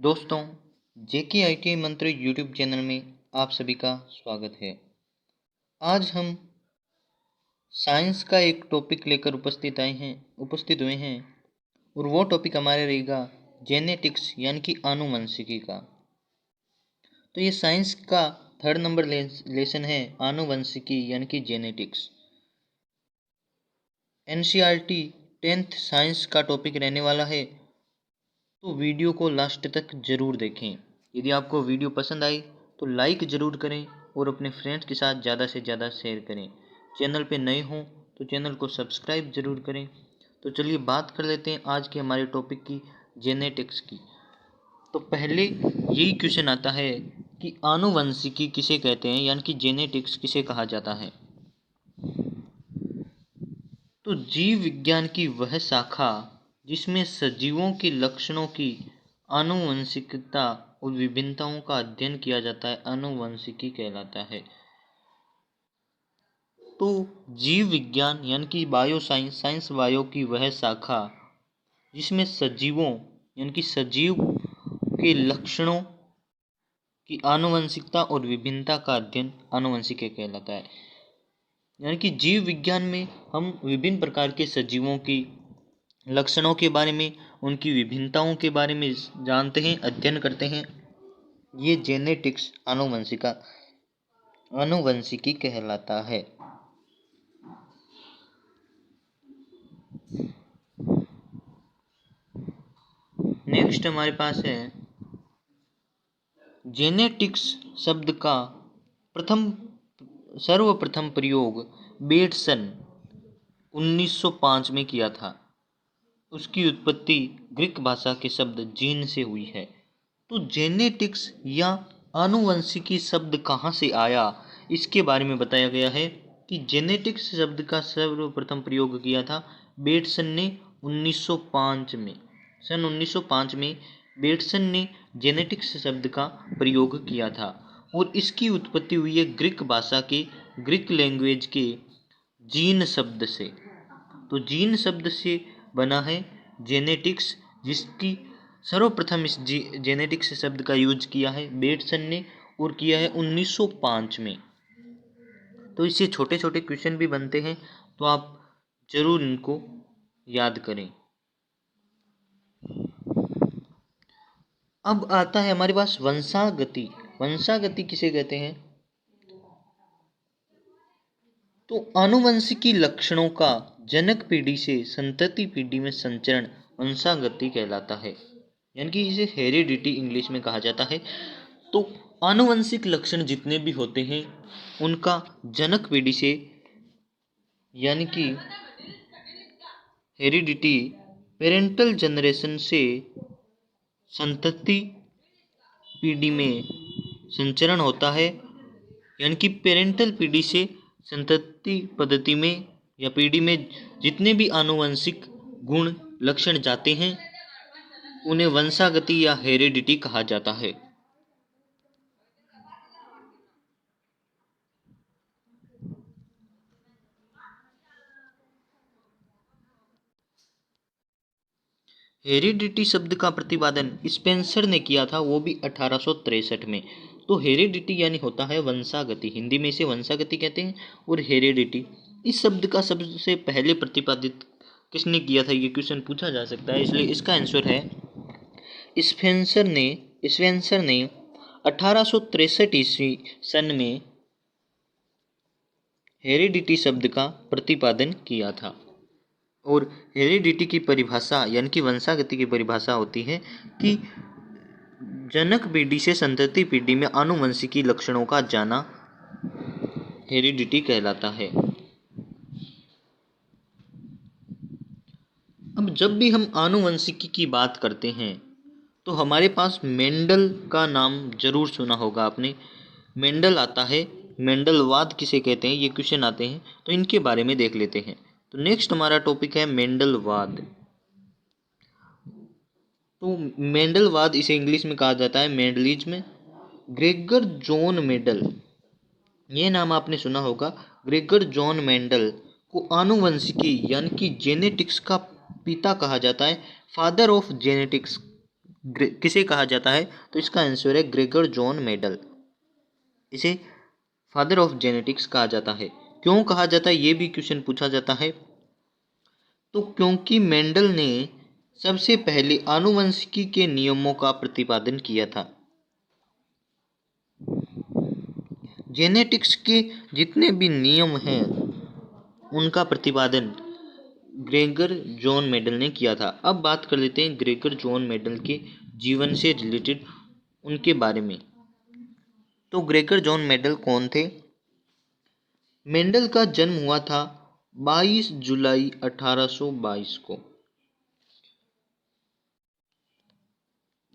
दोस्तों, जेके आईटीआई मंत्र YouTube channel में आप सभी का स्वागत है। आज हम साइंस का एक टॉपिक लेकर उपस्थित हुए हैं और वो टॉपिक हमारा रहेगा जेनेटिक्स यानी कि आनुवंशिकी का। तो ये साइंस का थर्ड नंबर लेसन है, आनुवंशिकी यानी कि जेनेटिक्स। एनसीईआरटी 10th साइंस का टॉपिक रहने वाला है, तो वीडियो को लास्ट तक ज़रूर देखें। यदि आपको वीडियो पसंद आई तो लाइक ज़रूर करें और अपने फ्रेंड्स के साथ ज़्यादा से ज़्यादा शेयर करें। चैनल पे नए हों तो चैनल को सब्सक्राइब ज़रूर करें। तो चलिए बात कर लेते हैं आज के हमारे टॉपिक की, जेनेटिक्स की। तो पहले यही क्वेश्चन आता है कि आनुवंशिकी किसे कहते हैं, यानी कि जेनेटिक्स किसे कहा जाता है। तो जीव विज्ञान की वह शाखा जिसमें सजीवों के लक्षणों की आनुवंशिकता और विभिन्नताओं का अध्ययन किया जाता है, आनुवंशिकी कहलाता है। तो जीव विज्ञान यानी कि बायो साइंस बायो की वह शाखा जिसमें सजीवों यानी कि सजीव के लक्षणों की आनुवंशिकता और विभिन्नता का अध्ययन आनुवंशिकी कहलाता है। यानी कि जीव विज्ञान में हम विभिन्न प्रकार के सजीवों की लक्षणों के बारे में, उनकी विभिन्नताओं के बारे में जानते हैं, अध्ययन करते हैं। ये जेनेटिक्स आनुवंशिकी कहलाता है। नेक्स्ट हमारे पास है जेनेटिक्स शब्द का सर्वप्रथम प्रयोग बेटसन 1905 में किया था। उसकी उत्पत्ति ग्रीक भाषा के शब्द जीन से हुई है। तो जेनेटिक्स या आनुवंशिकी शब्द कहाँ से आया, इसके बारे में बताया गया है कि जेनेटिक्स शब्द का सर्वप्रथम प्रयोग किया था बेटसन ने 1905 में। सन 1905 में बेटसन ने जेनेटिक्स शब्द का प्रयोग किया था और इसकी उत्पत्ति हुई है ग्रीक लैंग्वेज के जीन शब्द से। तो जीन शब्द से बना है जेनेटिक्स, जिसकी सर्वप्रथम इस जेनेटिक्स शब्द का यूज किया है बेटसन ने और किया है 1905 में। तो इससे छोटे छोटे क्वेश्चन भी बनते हैं, तो आप जरूर इनको याद करें। अब आता है हमारे पास वंशागति। वंशागति किसे कहते हैं? तो आनुवंशिकी लक्षणों का जनक पीढ़ी से संतति पीढ़ी में संचरण वंशागति कहलाता है, यानी कि इसे हेरिडिटी इंग्लिश में कहा जाता है। तो आनुवंशिक लक्षण जितने भी होते हैं उनका जनक पीढ़ी से यानी कि हेरिडिटी पेरेंटल जनरेशन से संतति पीढ़ी में संचरण होता है, यानी कि पेरेंटल पीढ़ी से संतति पद्धति में या पीढ़ी में जितने भी आनुवंशिक गुण लक्षण जाते हैं उन्हें वंशागति या हेरिडिटी कहा जाता है। हेरिडिटी शब्द का प्रतिपादन स्पेंसर ने किया था, वो भी 1863 में। तो हेरिडिटी यानी होता है वंशागति, हिंदी में इसे वंशागति कहते हैं। और हेरिडिटी इस शब्द का सबसे पहले प्रतिपादित किसने किया था, ये क्वेश्चन पूछा जा सकता है, इसलिए इसका आंसर है स्पेंसर ने 1863 ईस्वी सन में हेरिडिटी शब्द का प्रतिपादन किया था। और हेरिडिटी की परिभाषा यानी कि वंशागति की परिभाषा होती है कि जनक पीढ़ी से संतति पीढ़ी में आनुवंशिकी लक्षणों का जाना हेरिडिटी कहलाता है। अब जब भी हम आनुवंशिकी की बात करते हैं तो हमारे पास मेंडल का नाम जरूर सुना होगा आपने। मेंडल आता है, मेंडलवाद किसे कहते हैं, ये क्वेश्चन आते हैं, तो इनके बारे में देख लेते हैं। तो नेक्स्ट हमारा टॉपिक है मेंडलवाद। तो मेंडलवाद इसे इंग्लिश में कहा जाता है मेंडलिज्म। ग्रेगर जॉन मेंडल, ये नाम आपने सुना होगा। ग्रेगर जॉन मेंडल को आनुवंशिकी यानी कि जेनेटिक्स का पिता कहा जाता है, फादर ऑफ जेनेटिक्स किसे कहा जाता है? तो इसका आंसर है ग्रेगर जॉन मेंडल। इसे फादर ऑफ जेनेटिक्स कहा जाता है। क्यों कहा जाता है, ये भी क्वेश्चन पूछा जाता है। तो क्योंकि मेंडल ने सबसे पहले आनुवंशिकी के नियमों का प्रतिपादन किया था। जेनेटिक्स के जितने भी नियम हैं उनका प्रतिपादन ग्रेगर जॉन मेंडल ने किया था। अब बात कर लेते हैं ग्रेगर जॉन मेंडल के जीवन से रिलेटेड उनके बारे में। तो ग्रेगर जॉन मेंडल कौन थे? मेंडल का जन्म हुआ था 22 जुलाई 1822 को।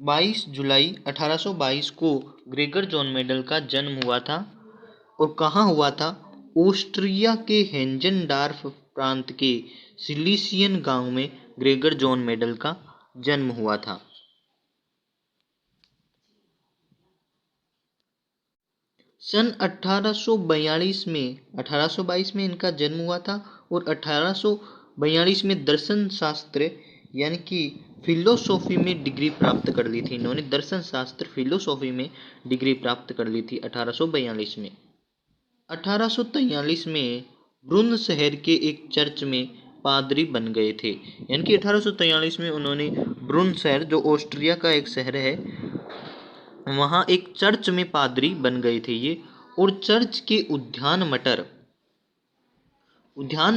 22 जुलाई 1822 को ग्रेगर जॉन मेंडल का जन्म हुआ था। और कहाँ हुआ था? ऑस्ट्रिया के हेंजनडार्फ प्रांत के सिलीसियन गांव में ग्रेगर जॉन मेंडल का जन्म हुआ था। सन 1822 में इनका जन्म हुआ था और 1842 में दर्शन शास्त्र यानी कि फिलोसॉफी में डिग्री प्राप्त कर ली थी। इन्होंने दर्शन शास्त्र फिलोसॉफी में डिग्री प्राप्त कर ली थी 1842 में। 1843 में ब्रुन शहर के एक चर्च में पादरी बन गए थे। यानी कि 1843 में उन्होंने ब्रुन शहर, जो ऑस्ट्रिया का एक शहर है, वहाँ एक चर्च में पादरी बन गए थे ये। और चर्च के उद्यान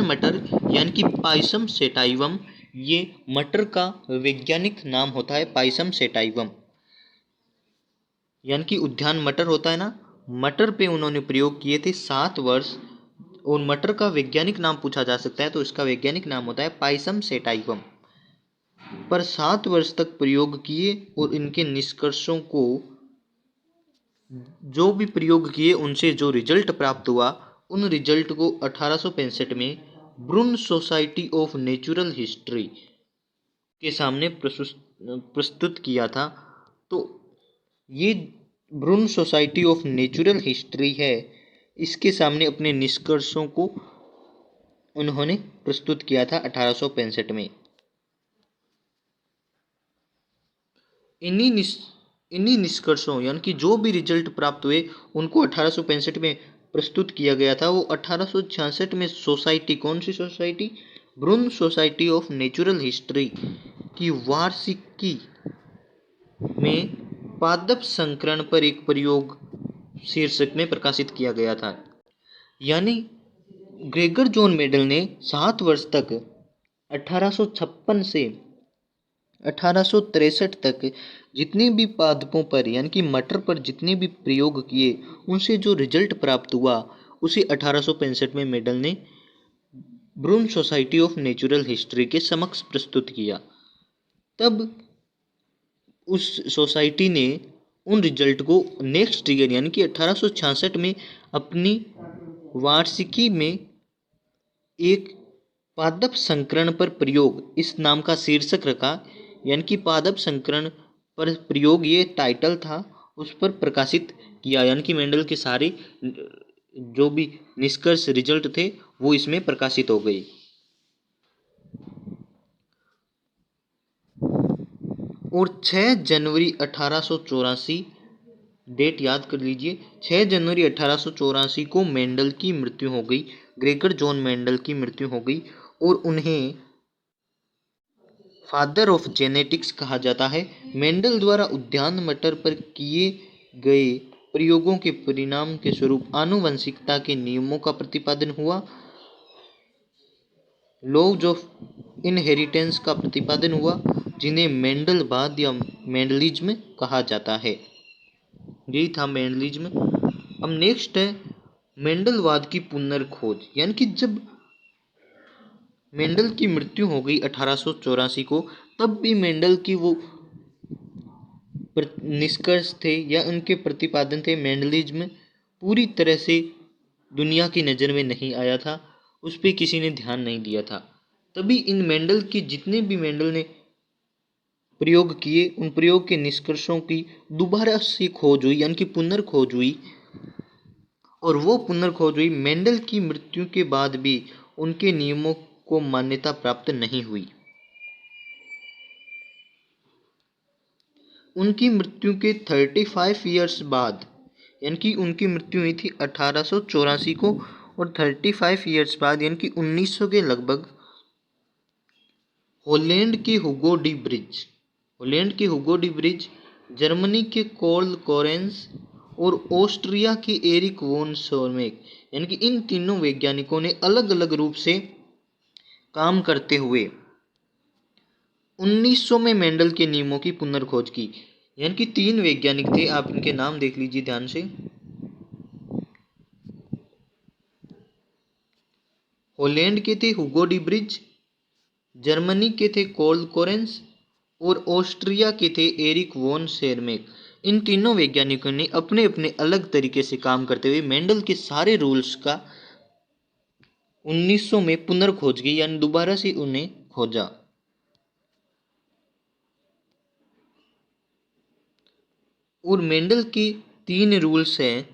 मटर यानी कि पाइसम सेटाइवम, ये मटर का वैज्ञानिक नाम होता है पाइसम सेटाइवम, यानी कि उद्यान मटर होता है ना, मटर पे उन्होंने प्रयोग किए थे 7 वर्ष। और मटर का वैज्ञानिक नाम पूछा जा सकता है तो इसका वैज्ञानिक नाम होता है पाइसम सेटाइवम। पर 7 वर्ष तक प्रयोग किए और इनके निष्कर्षों को, जो भी प्रयोग किए उनसे जो रिजल्ट प्राप्त हुआ, उन रिजल्ट को 1865 में ब्रुन सोसाइटी ऑफ नेचुरल हिस्ट्री के सामने प्रस्तुत किया था। तो ये ब्रुन सोसाइटी ऑफ नेचुरल हिस्ट्री है, इसके सामने अपने निष्कर्षों को उन्होंने प्रस्तुत किया था 1865 में। इन्हीं निष्कर्षों यानी कि जो भी रिजल्ट प्राप्त हुए उनको 1865 में प्रस्तुत किया गया था। वो 1866 में सोसाइटी, कौन सी society? Brunn society of natural history की वार्षिकी में पादप संकरण पर एक प्रयोग शीर्षक में प्रकाशित किया गया था। यानी ग्रेगर जॉन मेंडल ने 7 वर्ष तक 1856 से 1863 तक जितने भी पादपों पर यानी कि मटर पर जितने भी प्रयोग किए, उनसे जो रिजल्ट प्राप्त हुआ उसे 1865 में मेंडल ने ब्रुन सोसाइटी ऑफ नेचुरल हिस्ट्री के समक्ष प्रस्तुत किया। तब उस सोसाइटी ने उन रिजल्ट को नेक्स्ट ईयर यानी कि 1866 में अपनी वार्षिकी में एक पादप संकरण पर प्रयोग इस नाम का शीर्षक रखा। यानी कि पादप संकरण पर प्रयोग ये टाइटल था, उस पर प्रकाशित किया। यानी कि मेंडल के सारे जो भी निष्कर्ष रिजल्ट थे वो इसमें प्रकाशित हो गए। और 6 जनवरी 1884, डेट याद कर लीजिए, 6 जनवरी 1884 को मेंडल की मृत्यु हो गई, ग्रेगर जॉन मेंडल की मृत्यु हो गई। और उन्हें फादर ऑफ जेनेटिक्स कहा जाता है। मेंडल द्वारा उद्यान मटर पर किए गए प्रयोगों के परिणाम के स्वरूप आनुवंशिकता के नियमों का प्रतिपादन हुआ, लॉज ऑफ इनहेरिटेंस का प्रतिपादन हुआ, जिन्हें मेंडलवाद या मेंडलिज्म कहा जाता है। यही था मेंडलिज्म। अब नेक्स्ट है मेंडलवाद की पुनर्खोज। यानी कि जब मेंडल की मृत्यु हो गई 1884 को, तब भी मेंडल की वो निष्कर्ष थे या उनके प्रतिपादन थे, मेंडलिज्म पूरी तरह से दुनिया की नज़र में नहीं आया था, उस पर किसी ने ध्यान नहीं दिया था। तभी इन मेंडल के जितने भी मेंडल ने प्रयोग किए, उन प्रयोग के निष्कर्षों की दोबारा से खोज हुई, यानी कि पुनर्खोज हुई। और वो पुनर्खोज हुई मेंडल की मृत्यु के बाद भी उनके नियमों को मान्यता प्राप्त नहीं हुई। उनकी मृत्यु के 35 ईयर्स बाद, यानी कि उनकी मृत्यु हुई थी 1884 को, और 35 ईयर्स बाद यानी कि 1900 के लगभग हॉलैंड के हुगो डी ब्रिज, जर्मनी के कार्ल कोरेंस और ऑस्ट्रिया के एरिक वोन सोरमेक, यानी कि इन तीनों वैज्ञानिकों ने अलग अलग रूप से काम करते हुए 1900 में मेंडल के नियमों की पुनर्खोज की। यानी कि 3 वैज्ञानिक थे, आप इनके नाम देख लीजिए ध्यान से। हॉलैंड के थे हुगो डी ब्रिज, जर्मनी के थे कार्ल कोरेंस और ऑस्ट्रिया के थे एरिक वोन शेरमेक। इन तीनों वैज्ञानिकों ने अपने अपने अलग तरीके से काम करते हुए मेंडल के सारे रूल्स का 1900 में पुनर्खोज की, यानी दोबारा से उन्हें खोजा। और मेंडल के 3 रूल्स हैं।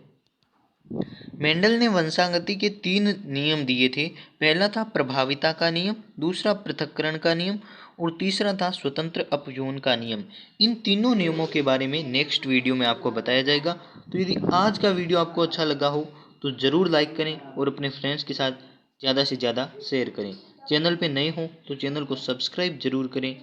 मेंडल ने वंशागति के 3 नियम दिए थे। पहला था प्रभाविता का नियम, दूसरा पृथक्करण का नियम और तीसरा था स्वतंत्र अपयूहन का नियम। इन तीनों नियमों के बारे में नेक्स्ट वीडियो में आपको बताया जाएगा। तो यदि आज का वीडियो आपको अच्छा लगा हो तो ज़रूर लाइक करें और अपने फ्रेंड्स के साथ ज़्यादा से ज़्यादा शेयर करें। चैनल पे नए हो तो चैनल को सब्सक्राइब जरूर करें।